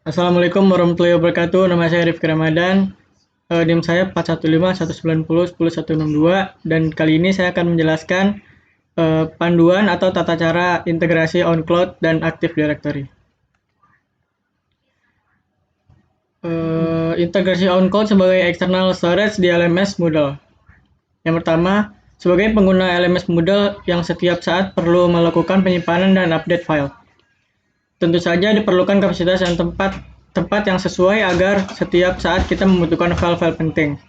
Assalamualaikum warahmatullahi wabarakatuh. Nama saya Rifki Ramadan. NIM saya 415 190 10 162 dan kali ini saya akan menjelaskan panduan atau tata cara integrasi OnCloud dan Active Directory. Integrasi OnCloud sebagai external storage di LMS Moodle. Yang pertama, sebagai pengguna LMS Moodle yang setiap saat perlu melakukan penyimpanan dan update file. Tentu saja diperlukan kapasitas yang tempat yang sesuai agar setiap saat kita membutuhkan file-file penting.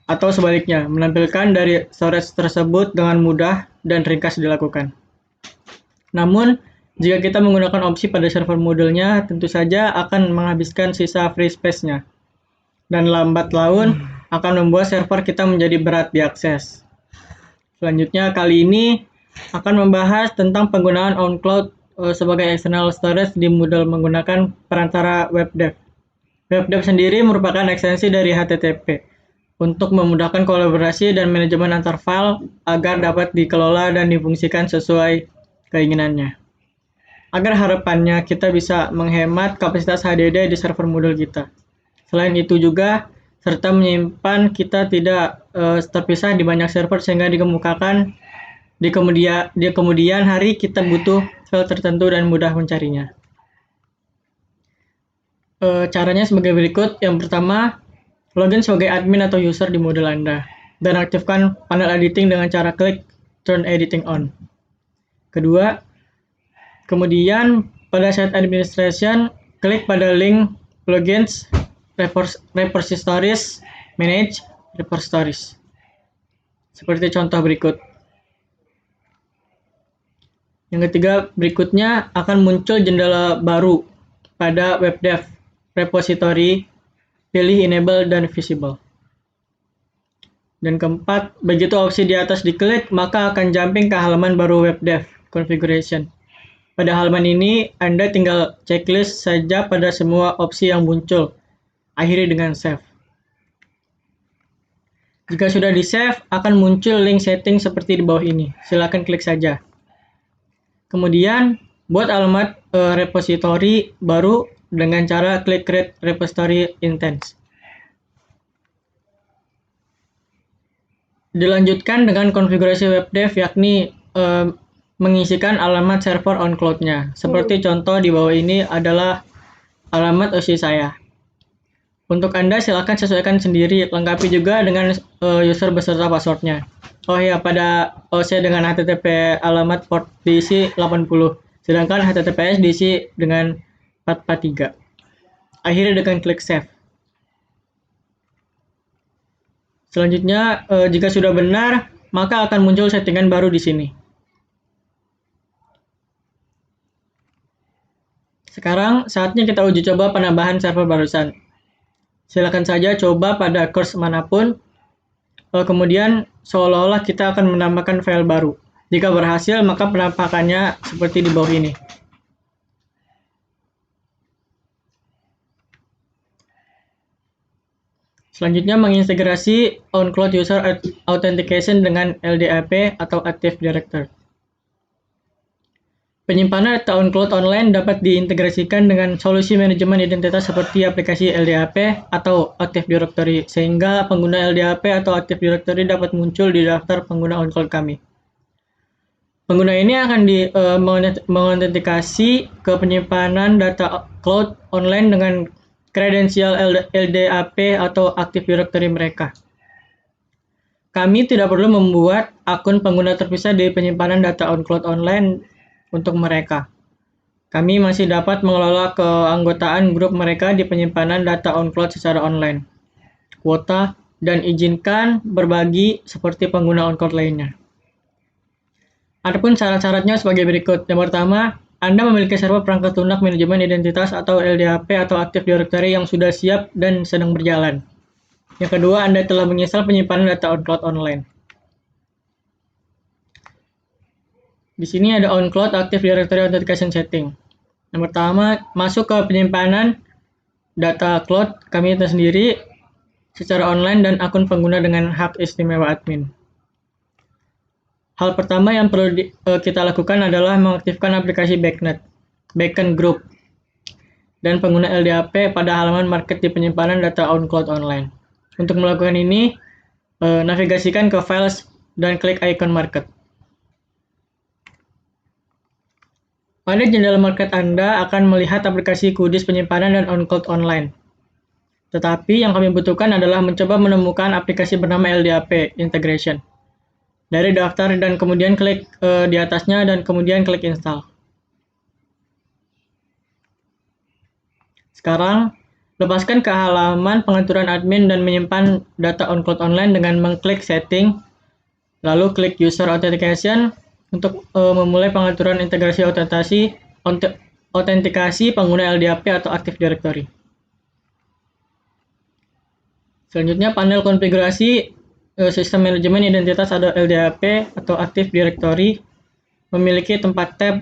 Atau sebaliknya, menampilkan dari storage tersebut dengan mudah dan ringkas dilakukan. Namun, jika kita menggunakan opsi pada server Moodle-nya, tentu saja akan menghabiskan sisa free space-nya. Dan lambat laun akan membuat server kita menjadi berat diakses. Selanjutnya, kali ini akan membahas tentang penggunaan OnCloud sebagai external storage di Moodle menggunakan perantara WebDev. WebDev sendiri merupakan ekstensi dari HTTP untuk memudahkan kolaborasi dan manajemen antar file agar dapat dikelola dan difungsikan sesuai keinginannya. Agar harapannya kita bisa menghemat kapasitas HDD di server Moodle kita. Selain itu juga, serta menyimpan kita tidak terpisah di banyak server sehingga dikemukakan di kemudian hari kita butuh file tertentu dan mudah mencarinya. Caranya sebagai berikut. Yang pertama, login sebagai admin atau user di Moodle Anda dan aktifkan panel editing dengan cara klik Turn Editing On. Kedua, kemudian pada site administration, klik pada link plugins, repositories, manage repositories. Seperti contoh berikut. Yang ketiga, berikutnya akan muncul jendela baru pada WebDev repository, pilih enable dan visible. Dan keempat, begitu opsi di atas diklik, maka akan jumping ke halaman baru WebDev configuration. Pada halaman ini, Anda tinggal checklist saja pada semua opsi yang muncul. Akhiri dengan save. Jika sudah di-save, akan muncul link setting seperti di bawah ini. Silakan klik saja. Kemudian, buat alamat repository baru dengan cara klik Create Repository Instance. Dilanjutkan dengan konfigurasi WebDev, yakni mengisikan alamat server OnCloud-nya. Seperti contoh di bawah ini adalah alamat OSI saya. Untuk Anda silakan sesuaikan sendiri, lengkapi juga dengan user beserta passwordnya. Oh ya, pada OC dengan HTTP alamat port diisi 80, sedangkan HTTPS diisi dengan 443. Akhirnya dengan klik save. Selanjutnya, jika sudah benar, maka akan muncul settingan baru di sini. Sekarang saatnya kita uji coba penambahan server barusan. Silakan saja coba pada course manapun, kemudian seolah-olah kita akan menambahkan file baru. Jika berhasil, maka penampakannya seperti di bawah ini. Selanjutnya mengintegrasi OnCloud User Authentication dengan LDAP atau Active Directory. Penyimpanan data OnCloud online dapat diintegrasikan dengan solusi manajemen identitas seperti aplikasi LDAP atau Active Directory, sehingga pengguna LDAP atau Active Directory dapat muncul di daftar pengguna OnCloud kami. Pengguna ini akan mengotentikasi ke penyimpanan data cloud online dengan kredensial LDAP atau Active Directory mereka. Kami tidak perlu membuat akun pengguna terpisah di penyimpanan data OnCloud online untuk mereka. Kami masih dapat mengelola keanggotaan grup mereka di penyimpanan data OnCloud secara online, kuota, dan izinkan berbagi seperti pengguna OnCloud lainnya. Adapun syarat-syaratnya sebagai berikut. Yang pertama, Anda memiliki server perangkat lunak manajemen identitas atau LDAP atau Active Directory yang sudah siap dan sedang berjalan. Yang kedua, Anda telah menginstal penyimpanan data OnCloud online. Di sini ada OnCloud Active Directory Authentication Setting. Yang pertama, masuk ke penyimpanan data cloud kami itu sendiri secara online dan akun pengguna dengan hak istimewa admin. Hal pertama yang perlu kita lakukan adalah mengaktifkan aplikasi Backend Group. dan pengguna LDAP pada halaman market di penyimpanan data on cloud online. Untuk melakukan ini, navigasikan ke Files dan klik icon market. Pada jendela market Anda akan melihat aplikasi kudis penyimpanan dan on cloud online. Tetapi yang kami butuhkan adalah mencoba menemukan aplikasi bernama LDAP Integration dari daftar dan kemudian klik di atasnya dan kemudian klik install. Sekarang, lepaskan ke halaman pengaturan admin dan menyimpan data on cloud online dengan mengklik setting, lalu klik user authentication untuk memulai pengaturan integrasi autentikasi pengguna LDAP atau Active Directory. Selanjutnya, panel konfigurasi sistem manajemen identitas atau LDAP atau Active Directory memiliki tempat tab.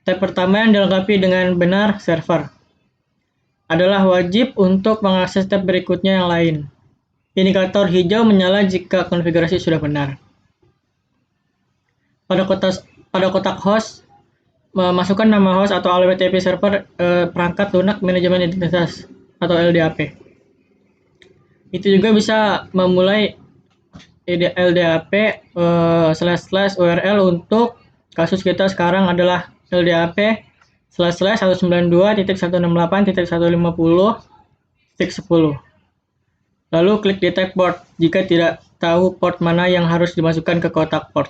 Tab pertama yang dilengkapi dengan benar server adalah wajib untuk mengakses tab berikutnya yang lain. Indikator hijau menyala jika konfigurasi sudah benar. Pada kotak host, masukkan nama host atau alamat IP server perangkat lunak manajemen identitas atau LDAP. Itu juga bisa memulai LDAP //URL untuk kasus kita sekarang adalah LDAP //192.168.150.10. Lalu klik detect port jika tidak tahu port mana yang harus dimasukkan ke kotak port.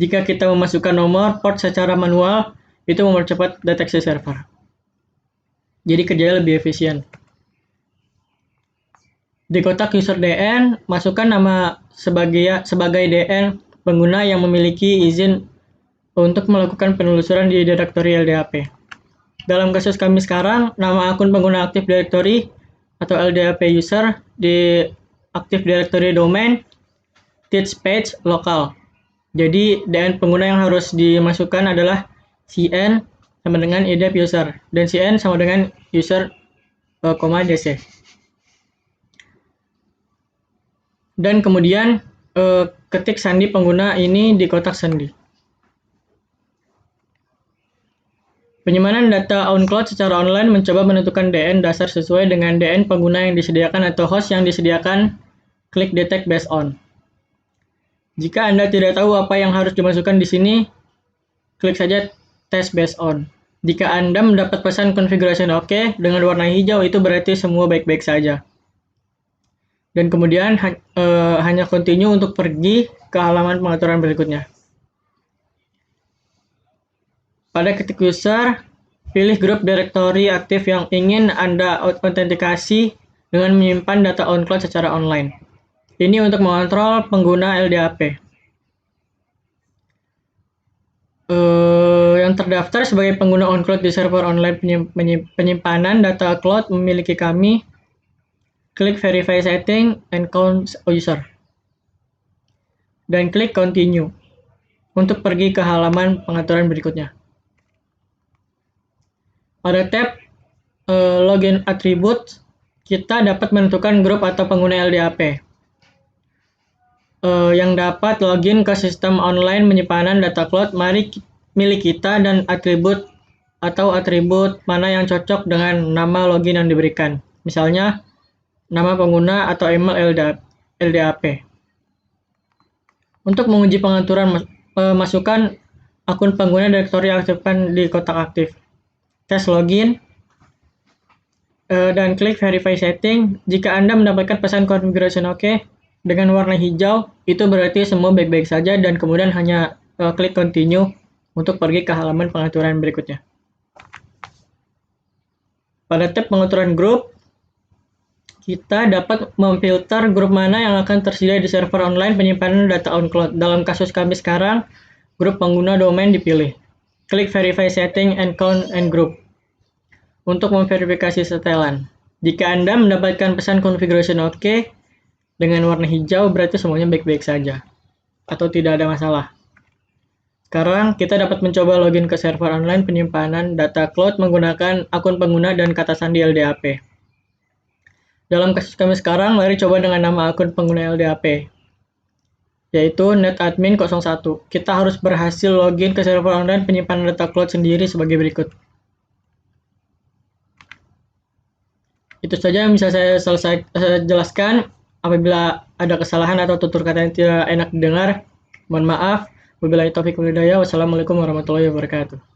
Jika kita memasukkan nomor port secara manual, itu mempercepat deteksi server. Jadi kerjanya lebih efisien. Di kotak user DN, masukkan nama sebagai DN pengguna yang memiliki izin untuk melakukan penelusuran di direktori LDAP. Dalam kasus kami sekarang, nama akun pengguna Active Directory atau LDAP user di Active Directory domain teach page lokal. Jadi DN pengguna yang harus dimasukkan adalah cn sama dengan idap user dan cn sama dengan user, dc. Dan kemudian ketik sandi pengguna ini di kotak sandi. Penyimpanan data on cloud secara online mencoba menentukan DN dasar sesuai dengan DN pengguna yang disediakan atau host yang disediakan. Klik detect based on. Jika Anda tidak tahu apa yang harus dimasukkan di sini, klik saja test based on. Jika Anda mendapat pesan configuration OK dengan warna hijau, itu berarti semua baik-baik saja. Dan kemudian hanya continue untuk pergi ke halaman pengaturan berikutnya. Pada ketik user, pilih grup direktori aktif yang ingin Anda autentikasi dengan menyimpan data on cloud secara online. Ini untuk mengontrol pengguna LDAP. Yang terdaftar sebagai pengguna on cloud di server online penyimpanan data cloud memiliki kami. Klik verify setting and count user. Dan klik continue untuk pergi ke halaman pengaturan berikutnya. Pada tab login attribute, kita dapat menentukan grup atau pengguna LDAP yang dapat login ke sistem online penyimpanan data cloud milik kita dan atribut mana yang cocok dengan nama login yang diberikan. Misalnya, nama pengguna atau email LDAP. Untuk menguji pengaturan, masukkan akun pengguna direktori yang aktifkan di kotak aktif. Tes login dan klik verify setting. Jika Anda mendapatkan pesan configuration OK dengan warna hijau, itu berarti semua baik-baik saja dan kemudian hanya klik continue untuk pergi ke halaman pengaturan berikutnya. Pada tab pengaturan grup, kita dapat memfilter grup mana yang akan tersedia di server online penyimpanan data on cloud. Dalam kasus kami sekarang, grup pengguna domain dipilih. Klik verify setting and count and group untuk memverifikasi setelan. Jika Anda mendapatkan pesan configuration OK dengan warna hijau, berarti semuanya baik-baik saja atau tidak ada masalah. Sekarang kita dapat mencoba login ke server online penyimpanan data cloud menggunakan akun pengguna dan kata sandi LDAP. Dalam kasus kami sekarang, mari coba dengan nama akun pengguna LDAP, yaitu netadmin01. Kita harus berhasil login ke server online penyimpanan data cloud sendiri sebagai berikut. Itu saja yang bisa saya jelaskan. Apabila ada kesalahan atau tutur kata yang tidak enak didengar, mohon maaf. Wabillahi taufiq wal hidayah. Wassalamualaikum warahmatullahi wabarakatuh.